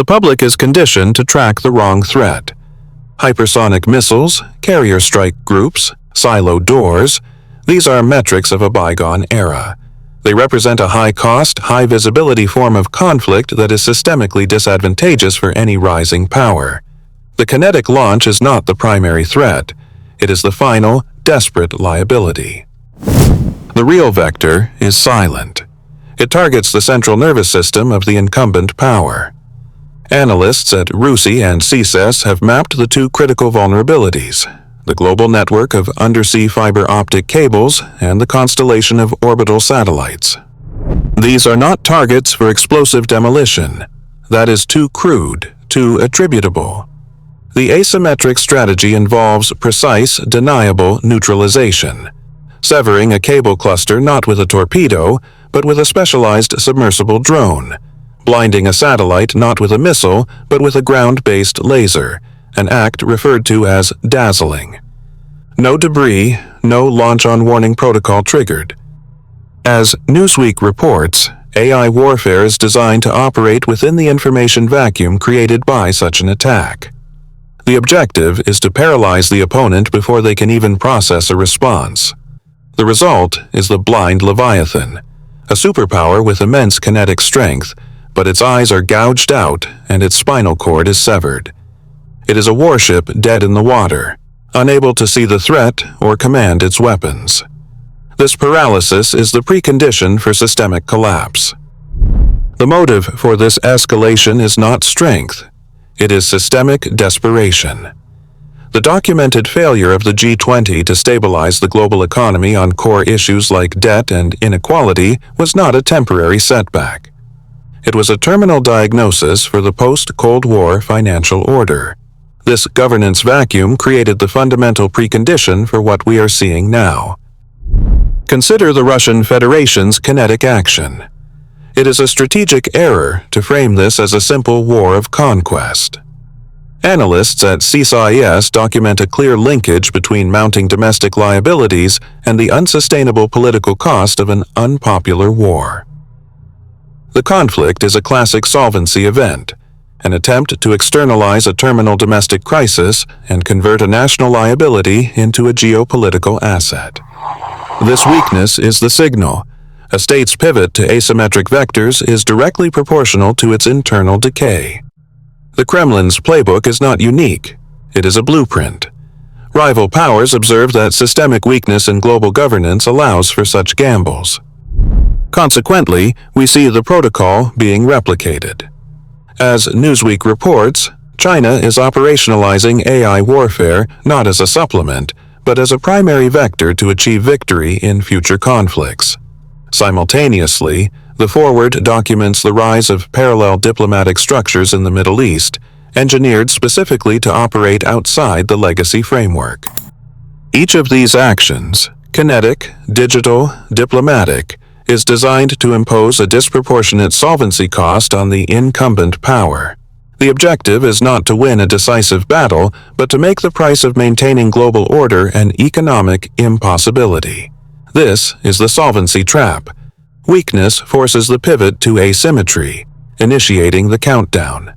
The public is conditioned to track the wrong threat. Hypersonic missiles, carrier strike groups, silo doors, these are metrics of a bygone era. They represent a high-cost, high-visibility form of conflict that is systemically disadvantageous for any rising power. The kinetic launch is not the primary threat. It is the final, desperate liability. The real vector is silent. It targets the central nervous system of the incumbent power. Analysts at RUSI and CSIS have mapped the two critical vulnerabilities: the global network of undersea fiber optic cables and the constellation of orbital satellites. These are not targets for explosive demolition. That is too crude, too attributable. The asymmetric strategy involves precise, deniable neutralization, severing a cable cluster not with a torpedo, but with a specialized submersible drone, blinding a satellite not with a missile, but with a ground-based laser, an act referred to as dazzling. No debris, no launch-on warning protocol triggered. As Newsweek reports, AI warfare is designed to operate within the information vacuum created by such an attack. The objective is to paralyze the opponent before they can even process a response. The result is the blind Leviathan, a superpower with immense kinetic strength, but its eyes are gouged out and its spinal cord is severed. It is a warship dead in the water, unable to see the threat or command its weapons. This paralysis is the precondition for systemic collapse. The motive for this escalation is not strength. It is systemic desperation. The documented failure of the G20 to stabilize the global economy on core issues like debt and inequality was not a temporary setback. It was a terminal diagnosis for the post-Cold War financial order. This governance vacuum created the fundamental precondition for what we are seeing now. Consider the Russian Federation's kinetic action. It is a strategic error to frame this as a simple war of conquest. Analysts at CSIS document a clear linkage between mounting domestic liabilities and the unsustainable political cost of an unpopular war. The conflict is a classic solvency event, an attempt to externalize a terminal domestic crisis and convert a national liability into a geopolitical asset. This weakness is the signal. A state's pivot to asymmetric vectors is directly proportional to its internal decay. The Kremlin's playbook is not unique. It is a blueprint. Rival powers observe that systemic weakness in global governance allows for such gambles. Consequently, we see the protocol being replicated. As Newsweek reports, China is operationalizing AI warfare not as a supplement, but as a primary vector to achieve victory in future conflicts. Simultaneously, the forward documents the rise of parallel diplomatic structures in the Middle East, engineered specifically to operate outside the legacy framework. Each of these actions, kinetic, digital, diplomatic, is designed to impose a disproportionate solvency cost on the incumbent power. The objective is not to win a decisive battle, but to make the price of maintaining global order an economic impossibility. This is the solvency trap. Weakness forces the pivot to asymmetry, initiating the countdown.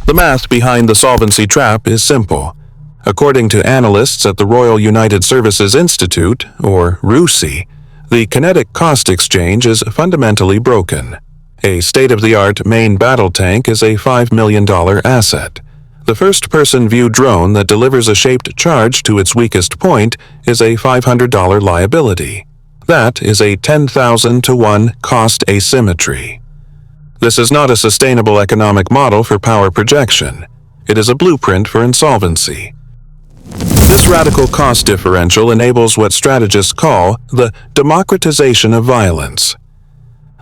The math behind the solvency trap is simple. According to analysts at the Royal United Services Institute, or RUSI, the kinetic cost exchange is fundamentally broken. A state-of-the-art main battle tank is a $5 million asset. The first-person view drone that delivers a shaped charge to its weakest point is a $500 liability. That is a 10,000 to 1 cost asymmetry. This is not a sustainable economic model for power projection. It is a blueprint for insolvency. This radical cost differential enables what strategists call the democratization of violence.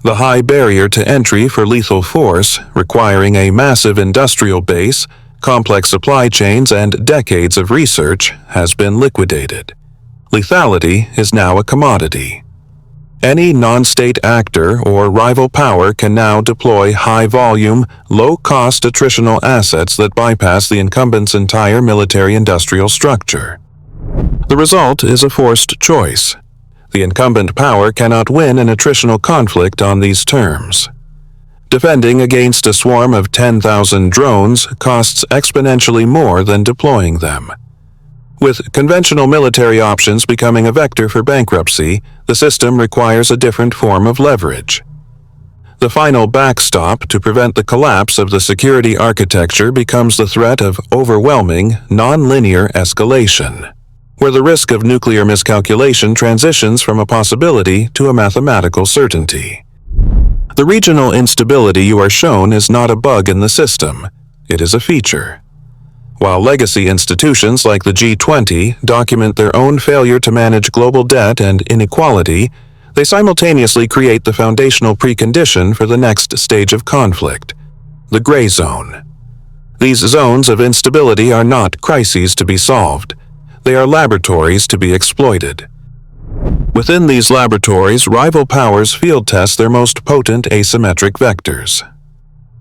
The high barrier to entry for lethal force, requiring a massive industrial base, complex supply chains, and decades of research, has been liquidated. Lethality is now a commodity. Any non-state actor or rival power can now deploy high-volume, low-cost attritional assets that bypass the incumbent's entire military-industrial structure. The result is a forced choice. The incumbent power cannot win an attritional conflict on these terms. Defending against a swarm of 10,000 drones costs exponentially more than deploying them. With conventional military options becoming a vector for bankruptcy, the system requires a different form of leverage. The final backstop to prevent the collapse of the security architecture becomes the threat of overwhelming, non-linear escalation, where the risk of nuclear miscalculation transitions from a possibility to a mathematical certainty. The regional instability you are shown is not a bug in the system, it is a feature. While legacy institutions like the G20 document their own failure to manage global debt and inequality, they simultaneously create the foundational precondition for the next stage of conflict, the gray zone. These zones of instability are not crises to be solved, they are laboratories to be exploited. Within these laboratories, rival powers field test their most potent asymmetric vectors.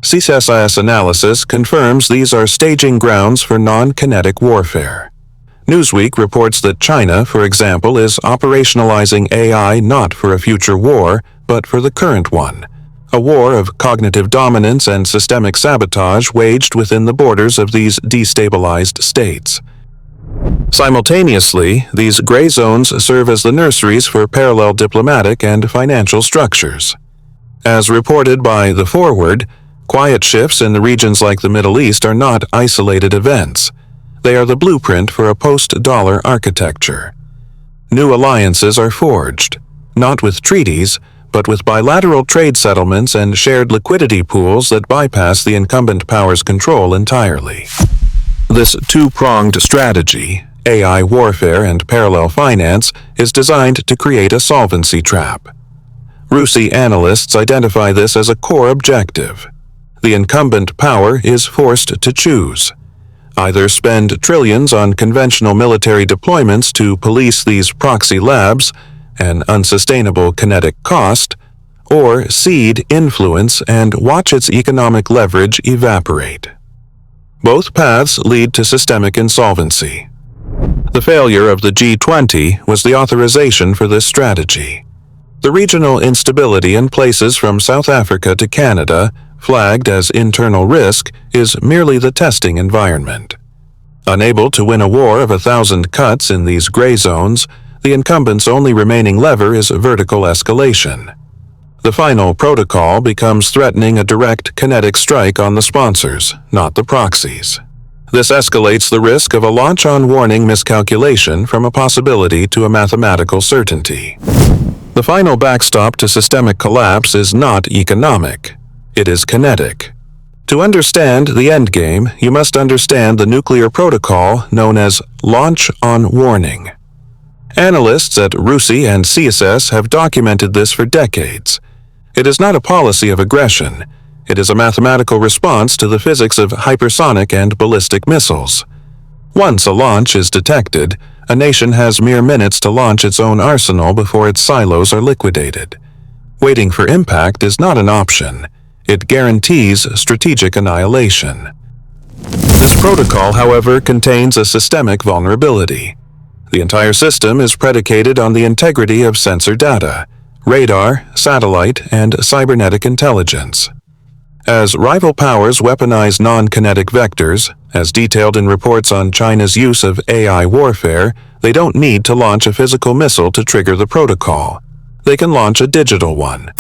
CSIS analysis confirms these are staging grounds for non-kinetic warfare. Newsweek reports that China, for example, is operationalizing AI not for a future war, but for the current one, a war of cognitive dominance and systemic sabotage waged within the borders of these destabilized states. Simultaneously, these gray zones serve as the nurseries for parallel diplomatic and financial structures. As reported by The Forward, quiet shifts in the regions like the Middle East are not isolated events. They are the blueprint for a post-dollar architecture. New alliances are forged, not with treaties, but with bilateral trade settlements and shared liquidity pools that bypass the incumbent power's control entirely. This two-pronged strategy, AI warfare and parallel finance, is designed to create a solvency trap. RUSI analysts identify this as a core objective. The incumbent power is forced to choose. Either spend trillions on conventional military deployments to police these proxy labs, an unsustainable kinetic cost, or cede influence and watch its economic leverage evaporate. Both paths lead to systemic insolvency. The failure of the G20 was the authorization for this strategy. The regional instability in places from South Africa to Canada, flagged as internal risk, is merely the testing environment. Unable to win a war of 1,000 cuts in these gray zones, the incumbent's only remaining lever is vertical escalation. The final protocol becomes threatening a direct kinetic strike on the sponsors, not the proxies. This escalates the risk of a launch-on-warning miscalculation from a possibility to a mathematical certainty. The final backstop to systemic collapse is not economic. It is kinetic. To understand the endgame, you must understand the nuclear protocol known as launch-on-warning. Analysts at RUSI and CSIS have documented this for decades. It is not a policy of aggression. It is a mathematical response to the physics of hypersonic and ballistic missiles. Once a launch is detected, a nation has mere minutes to launch its own arsenal before its silos are liquidated. Waiting for impact is not an option. It guarantees strategic annihilation. This protocol, however, contains a systemic vulnerability. The entire system is predicated on the integrity of sensor data, radar, satellite, and cybernetic intelligence. As rival powers weaponize non-kinetic vectors, as detailed in reports on China's use of AI warfare, they don't need to launch a physical missile to trigger the protocol. They can launch a digital one.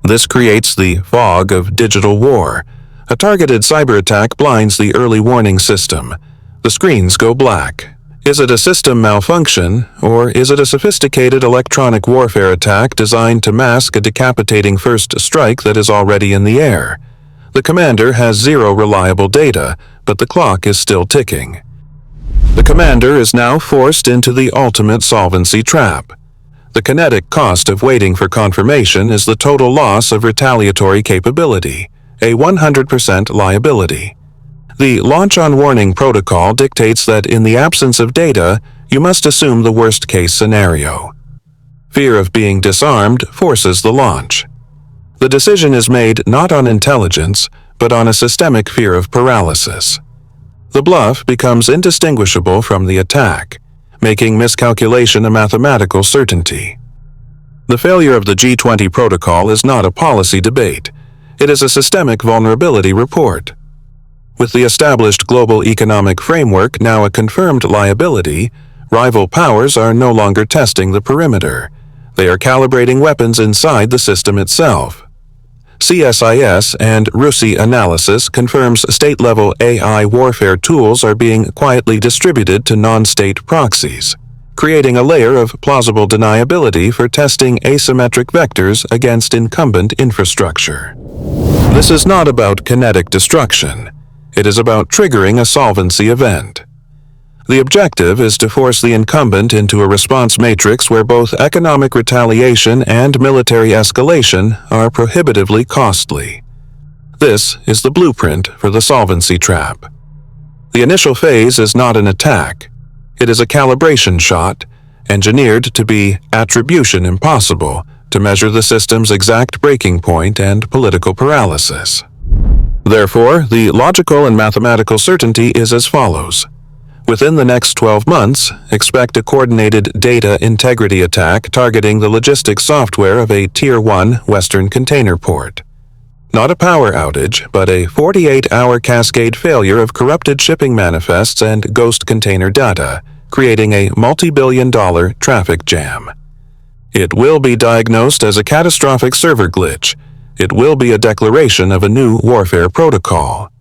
This creates the fog of digital war. A targeted cyber attack blinds the early warning system. The screens go black. Is it a system malfunction, or is it a sophisticated electronic warfare attack designed to mask a decapitating first strike that is already in the air? The commander has zero reliable data, but the clock is still ticking. The commander is now forced into the ultimate solvency trap. The kinetic cost of waiting for confirmation is the total loss of retaliatory capability, a 100% liability. The launch-on-warning protocol dictates that in the absence of data, you must assume the worst-case scenario. Fear of being disarmed forces the launch. The decision is made not on intelligence, but on a systemic fear of paralysis. The bluff becomes indistinguishable from the attack, making miscalculation a mathematical certainty. The failure of the G20 protocol is not a policy debate. It is a systemic vulnerability report. With the established global economic framework now a confirmed liability, rival powers are no longer testing the perimeter. They are calibrating weapons inside the system itself. CSIS and RUSI analysis confirms state-level AI warfare tools are being quietly distributed to non-state proxies, creating a layer of plausible deniability for testing asymmetric vectors against incumbent infrastructure. This is not about kinetic destruction. It is about triggering a solvency event. The objective is to force the incumbent into a response matrix where both economic retaliation and military escalation are prohibitively costly. This is the blueprint for the solvency trap. The initial phase is not an attack. It is a calibration shot, engineered to be attribution impossible, to measure the system's exact breaking point and political paralysis. Therefore, the logical and mathematical certainty is as follows. Within the next 12 months, expect a coordinated data integrity attack targeting the logistics software of a Tier 1 Western container port. Not a power outage, but a 48-hour cascade failure of corrupted shipping manifests and ghost container data, creating a multi-billion-dollar traffic jam. It will be diagnosed as a catastrophic server glitch. It will be a declaration of a new warfare protocol.